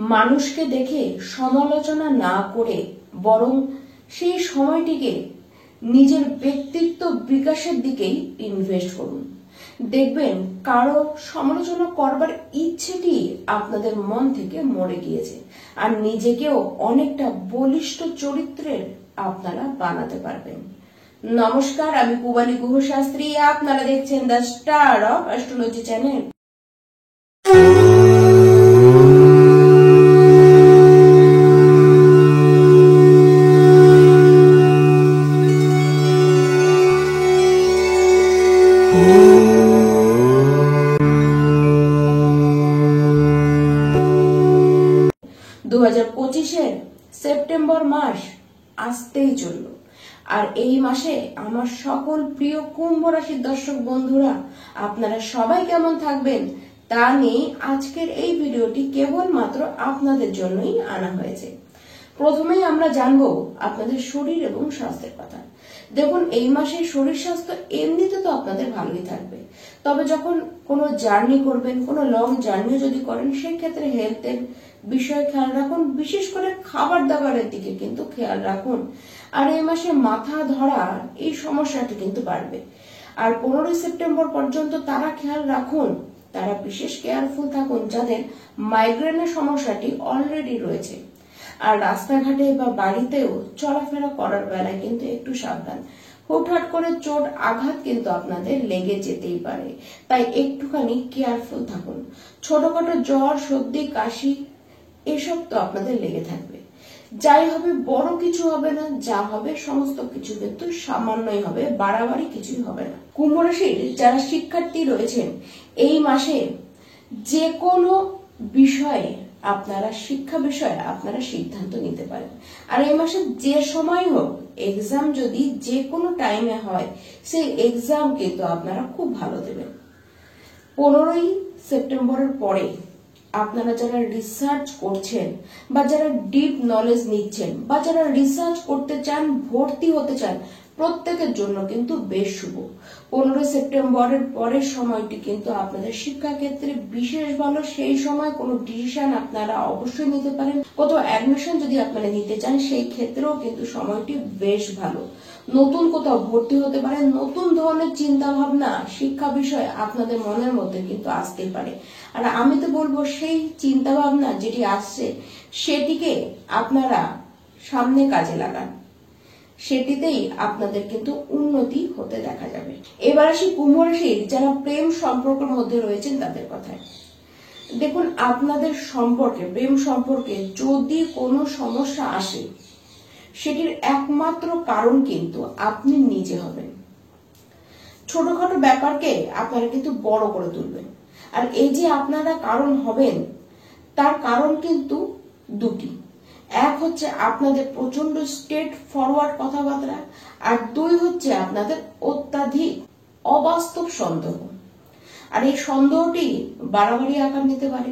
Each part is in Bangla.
মানুষকে দেখে সমালোচনা না করে বরং সেই সময়টিকে নিজের ব্যক্তিত্ব বিকাশের দিকেই ইনভেস্ট করুন। দেখবেন কারো সমালোচনা করবার ইচ্ছেটি আপনাদের মন থেকে মরে গিয়েছে, আর নিজেকেও অনেকটা বলিষ্ঠ চরিত্রের আপনারা বানাতে পারবেন। নমস্কার, আমি পূবালী গুহ শাস্ত্রী। আপনারা দেখছেন the star of astrology channel. 2025-এর সেপ্টেম্বর মাস আসতেই চলল, আর এই মাসে আমার সকল প্রিয় কুম্ভ রাশির দর্শক বন্ধুরা আপনারা সবাই কেমন থাকবেন তা নিয়ে আজকের এই ভিডিওটি কেবলমাত্র আপনাদের জন্যই আনা হয়েছে। প্রথমেই আমরা জানবো আপনাদের শরীর এবং স্বাস্থ্যের কথা। দেখুন, এই মাসে শরীর স্বাস্থ্য এমনিতে তো আপনাদের ভালোই থাকবে, তবে যখন কোনো জার্নি করবেন, কোনো লং জার্নি যদি করেন, সেক্ষেত্রে হেলথের বিষয়ে খেয়াল রাখুন। বিশেষ করে খাবার দাবারের দিকে কিন্তু খেয়াল রাখুন। আর এই মাসে মাথা ধরা এই সমস্যাটি কিন্তু বাড়বে। আর 15 সেপ্টেম্বর পর্যন্ত তারা খেয়াল রাখুন, তারা বিশেষ কেয়ারফুল থাকুন যাদের মাইগ্রেনের সমস্যাটি অলরেডি রয়েছে। আর রাস্তাঘাটে বা বাড়িতেও চলাফেরা করার বেলায় কিন্তু একটু সাবধান। হুটহাট করে চোট আঘাত কিন্তু আপনাদের লেগে যেতেই পারে, তাই একটুখানি কেয়ারফুল থাকুন। ছোটখাটো জ্বর, সর্দি, কাশি এসব তো আপনাদের লেগে থাকবে। যাই হবে, বড় কিছু হবে না, যা হবে সমস্ত কিছু কিন্তু সামান্যই হবে, বাড়াবাড়ি কিছুই হবে না। কুম্ভ রাশির যারা শিক্ষার্থী রয়েছেন, এই মাসে যে কোনো বিষয়ে আপনারা শিক্ষা বিষয়ে আপনারা সিদ্ধান্ত নিতে পারেন। আর এই মাসে যে সময় হোক, এক্সাম যদি যে কোনো টাইমে হয়, সেই এক্সাম কিন্তু আপনারা খুব ভালো দেবেন। 15 সেপ্টেম্বরের পরে আপনারা যারা রিসার্চ করছেন বা যারা ডিপ নলেজ নিচ্ছেন বা যারা রিসার্চ করতে চান, ভর্তি হতে চান, প্রত্যেকের জন্য কিন্তু বেশ শুভ। 15 সেপ্টেম্বরের পরের সময়টি কিন্তু আপনাদের শিক্ষা ক্ষেত্রে বিশেষ ভালো। সেই সময় কোনো ডিসিশন আপনারা অবশ্যই নিতে পারেন। কোথাও অ্যাডমিশন যদি আপনারা নিতে চান, সেই ক্ষেত্রেও কিন্তু সময়টি বেশ ভালো। নতুন কোথাও ভর্তি হতে পারে, নতুন ধরনের চিন্তা ভাবনা শিক্ষা বিষয়ে আপনাদের মনের মধ্যে কিন্তু আসতেই পারে। আর আমি তো বলবো, সেই চিন্তা ভাবনা যেটি আসছে সেটিকে আপনারা সামনে কাজে লাগান, সেটিতেই আপনাদের কিন্তু উন্নতি হতে দেখা যাবে। এবার আসি কুম্ভ রাশির যারা প্রেম সম্পর্কের মধ্যে রয়েছেন তাদের কথায়। দেখুন, আপনাদের সম্পর্কে, প্রেম সম্পর্কে যদি কোনো সমস্যা আসে, সেটির একমাত্র কারণ কিন্তু আপনি নিজে হবেন। ছোটখাটো ব্যাপারকে আপনারা কিন্তু বড় করে তুলবেন। আর এই যে আপনারা কারণ হবেন, তার কারণ কিন্তু দুটি। এক হচ্ছে আপনাদের প্রচন্ড স্ট্রেট ফরওয়ার্ড কথাবার্তা, আর 2 হচ্ছে আপনাদের অত্যাধিক অবাস্তব সন্দেহ। আর এই সন্দেহটি বাড়াবাড়ি আকার নিতে পারে।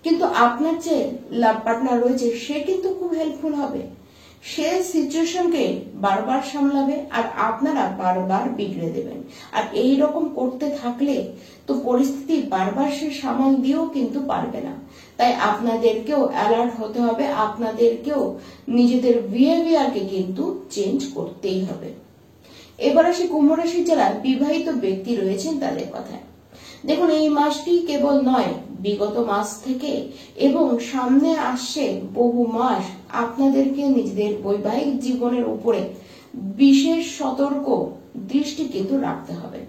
কিন্তু আপনার যে লাভ পার্টনার রয়েছে, সে কিন্তু খুব হেল্পফুল হবে। সে সিচুয়েশনকে বারবার সামলাবে আর আপনারা বারবার বিগড়ে দেবেন। আর এই রকম করতে থাকলে তো পরিস্থিতি বারবার সে সামাল দিয়েও কিন্তু পারবে না। তাই আপনাদেরকেও অ্যালার্ট হতে হবে, আপনাদেরকেও নিজেদের বিহেভিয়ারকে কিন্তু চেঞ্জ করতেই হবে। এবার আসি কুম্ভ রাশির যারা বিবাহিত ব্যক্তি রয়েছেন তাদের কথায়। দেখুন, এই মাসটি কেবল নয়, বিগত মাস থেকে এবং সামনে আসছে বহু মাস আপনাদেরকে নিজেদের বৈবাহিক জীবনের উপরে বিশেষ সতর্ক দৃষ্টি কিন্তু রাখতে হবে।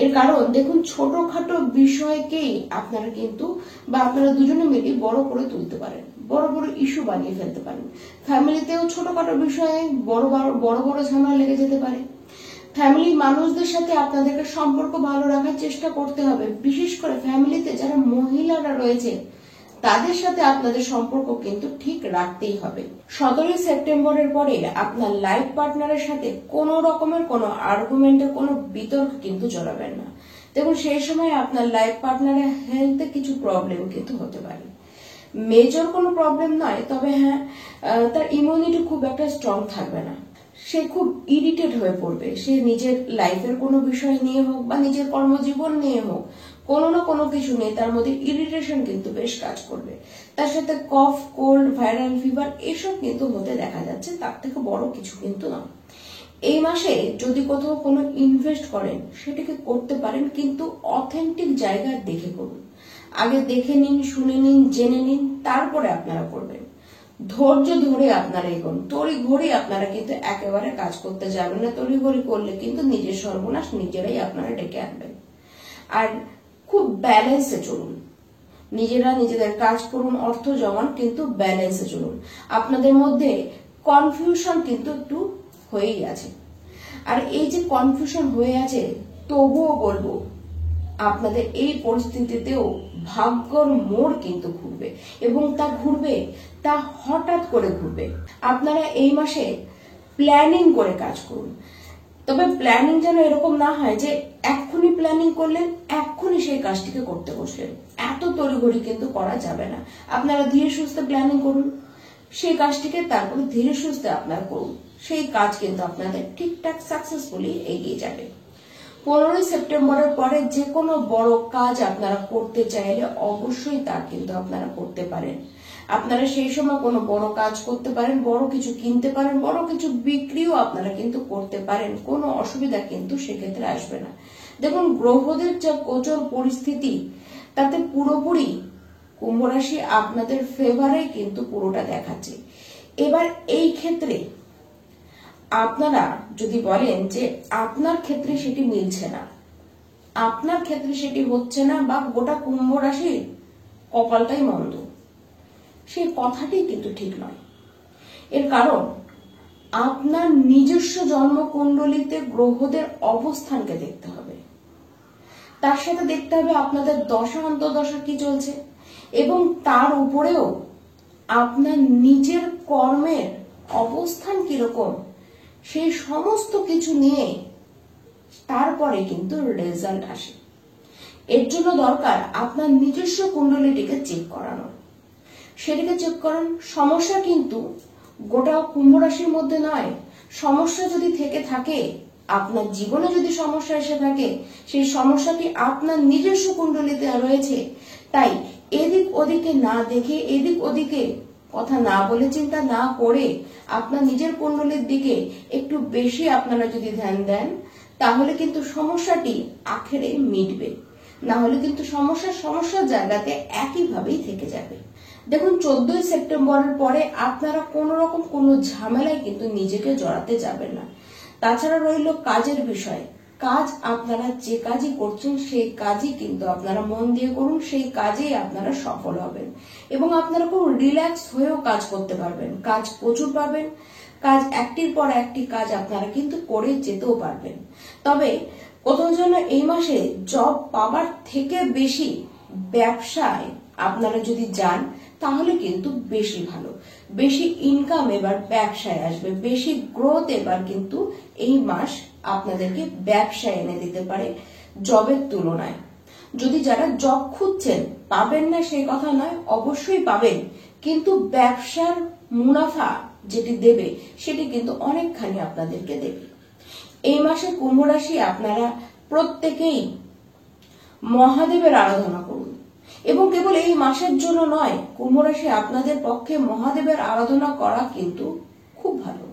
এর কারণ দেখুন, ছোটখাটো বিষয়কেই আপনারা কিন্তু বা আপনারা দুজনে মিলে বড় করে তুলতে পারেন, বড় বড় ইস্যু বানিয়ে ফেলতে পারেন। ফ্যামিলিতেও ছোটখাটো বিষয়ে বড় বড় ঝামেলা লেগে যেতে পারে। ফ্যামিলির মানুষদের সাথে আপনাদেরকে সম্পর্ক ভালো রাখার চেষ্টা করতে হবে। বিশেষ করে ফ্যামিলিতে যারা মহিলারা রয়েছে, তাদের সাথে আপনাদের সম্পর্ক কিন্তু ঠিক রাখতেই হবে। 17 সেপ্টেম্বরের পরে আপনার লাইফ পার্টনারের সাথে কোনো রকমের কোনো আর্গুমেন্টে, কোনো বিতর্ক কিন্তু জড়াবেন না। দেখুন, সেই সময় আপনার লাইফ পার্টনারের হেলথে কিছু প্রবলেম কিন্তু হতে পারে। মেজর কোনো প্রবলেম নয়, তবে হ্যাঁ, তার ইমিউনিটি খুব একটা স্ট্রং থাকবে না। সে খুব ইরিটেট হয়ে পড়বে। সে নিজের লাইফের কোনো বিষয় নিয়ে হোক বা নিজের কর্মজীবন নিয়ে হোক, কোনো না কোনো কিছু নিয়ে তার মধ্যে ইরিটেশন কিন্তু বেশ কাজ করবে। তার সাথে কফ, কোল্ড, ভাইরাল ফিভার এসব কিন্তু হতে দেখা যাচ্ছে, তার থেকে বড় কিছু কিন্তু নয়। এই মাসে যদি কোথাও কোনো ইনভেস্ট করেন সেটাকে করতে পারেন, কিন্তু অথেন্টিক জায়গা দেখে করুন। আগে দেখে নিন, শুনে নিন, জেনে নিন, তারপরে আপনারা করবেন। ধৈর্য ধরে আপনারা এগোন। তড়িঘড়ি আপনারা কিন্তু একেবারে কাজ করতে যাবেন না। তড়িঘড়ি করলে কিন্তু নিজের সর্বনাশ নিজেরাই আপনারা ডেকে আনবেন। আর খুব ব্যালেন্সে চলুন, নিজেরা নিজেদের কাজ করুন, অর্থ জমান, কিন্তু ব্যালেন্সে চলুন। আপনাদের মধ্যে কনফিউশন কিন্তু একটু হয়েই আছে। আর এই যে কনফিউশন হয়ে আছে, তবুও বলবো আপনাদের এই পরিস্থিতিতেও ভাগ্যর মোড় কিন্তু ঘুরবে, এবং তা ঘুরবে, তা হঠাৎ করে ঘুরবে। আপনারা এই মাসে প্ল্যানিং করে কাজ করুন। তবে প্ল্যানিং যেন এরকম না হয় যে এক্ষুনি প্ল্যানিং করলেন, এক্ষুনি সেই কাজটিকে করতে বসলেন। এত তড়িঘড়ি কিন্তু করা যাবে না। আপনারা ধীরে সুস্থে প্ল্যানিং করুন, সেই কাজটিকে তারপরে ধীরে সুস্থে আপনারা করুন। সেই কাজ কিন্তু আপনাদের ঠিকঠাক সাকসেসফুলি এগিয়ে যাবে। 15 সেপ্টেম্বরের পরে যে কোনো বড় কাজ আপনারা করতে চাইলে অবশ্যই তা কিন্তু আপনারা করতে পারেন। আপনারা সেই সময় কোনো বড় কাজ করতে পারেন, বড় কিছু কিনতে পারেন, বড় কিছু বিক্রিও আপনারা কিন্তু করতে পারেন। কোনো অসুবিধা কিন্তু সেক্ষেত্রে আসবে না। দেখুন, গ্রহদের যা গোচর পরিস্থিতি, তাতে পুরোপুরি কুম্ভ রাশি আপনাদের ফেভারে কিন্তু পুরোটা দেখাচ্ছে। এবার এই ক্ষেত্রে আপনারা যদি বলেন যে আপনার ক্ষেত্রে সেটি মিলছে না, আপনার ক্ষেত্রে সেটি হচ্ছে না, বা গোটা কুম্ভ রাশির কপালটাই মন্দ, সেই কথাটি কিন্তু ঠিক নয়। এর কারণ আপনার নিজস্ব জন্মকুণ্ডলিতে গ্রহদের অবস্থানকে দেখতে হবে, তার সাথে দেখতে হবে আপনাদের দশা অন্তর্দশা কি চলছে, এবং তার উপরেও আপনার নিজের কর্মের অবস্থান কিরকম, সেই সমস্ত কিছু নিয়ে তারপরে কিন্তু রেজাল্ট আসে। এর জন্য দরকার আপনার নিজস্ব কুণ্ডলিটিকে চেক করানো। সেটাকে চেক করান। সমস্যা কিন্তু গোটা কুম্ভ রাশির মধ্যে নয়। সমস্যা যদি থেকে থাকে, আপনার জীবনে যদি সমস্যা এসে থাকে, সেই সমস্যাটি আপনার নিজস্ব কুণ্ডলিতে রয়েছে। তাই এদিক ওদিকে না দেখে, এদিক ওদিকে কথা না বলে, চিন্তা না করে আপনার নিজের কুণ্ডলীর দিকে একটু বেশি আপনারা যদি ধ্যান দেন, তাহলে কিন্তু সমস্যাটি আখেরে মিটবে। না হলে কিন্তু সমস্যার জায়গাতে একইভাবেই থেকে যাবে। দেখুন, 14 সেপ্টেম্বরের পরে আপনারা কোন রকম কোনো ঝামেলায় কিন্তু নিজেকে জড়াতে যাবেন না। তাছাড়া রইল কাজের বিষয়। কাজ আপনারা যে কাজই করছেন, সেই কাজই কিন্তু আপনারা মন দিয়ে করুন, সেই কাজেই আপনারা সফল হবেন, এবং আপনারা খুব রিল্যাক্স হয়েও কাজ করতে পারবেন। কাজ প্রচুর পাবেন, কাজ একটির পর একটি কাজ আপনারা কিন্তু করে যেতেও পারবেন। তবে কোথাও যেন এই মাসে জব পাবার থেকে বেশি ব্যবসায় আপনারা যদি যান, তাহলে কিন্তু বেশি ভালো, বেশি ইনকাম এবার ব্যবসায় আসবে, বেশি গ্রোথ এবার কিন্তু এই মাস আপনাদেরকে ব্যবসায় এনে দিতে পারে জবের তুলনায়। যদি যারা জব খুঁজছেন, পাবেন না সেই কথা নয়, অবশ্যই পাবেন, কিন্তু ব্যবসার মুনাফা যেটি দেবে সেটি কিন্তু অনেকখানি আপনাদেরকে দেবে। এই মাসে কুম্ভ রাশি আপনারা প্রত্যেকেই মহাদেবের আরাধনা করুন, এবং কেবল এই মাসের জন্য নয়, কুম্ভ রাশি আপনাদের পক্ষে মহাদেবের আরাধনা করা কিন্তু খুব ভালো।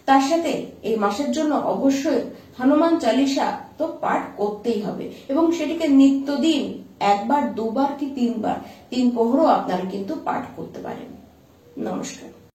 তার সাথে এই মাসের জন্য অবশ্যই হনুমান চালিসা তো পাঠ করতেই হবে, এবং সেটিকে নিত্যদিন একবার, দুবার কি তিনবার, 3 প্রহরও আপনারা কিন্তু পাঠ করতে পারেন। নমস্কার।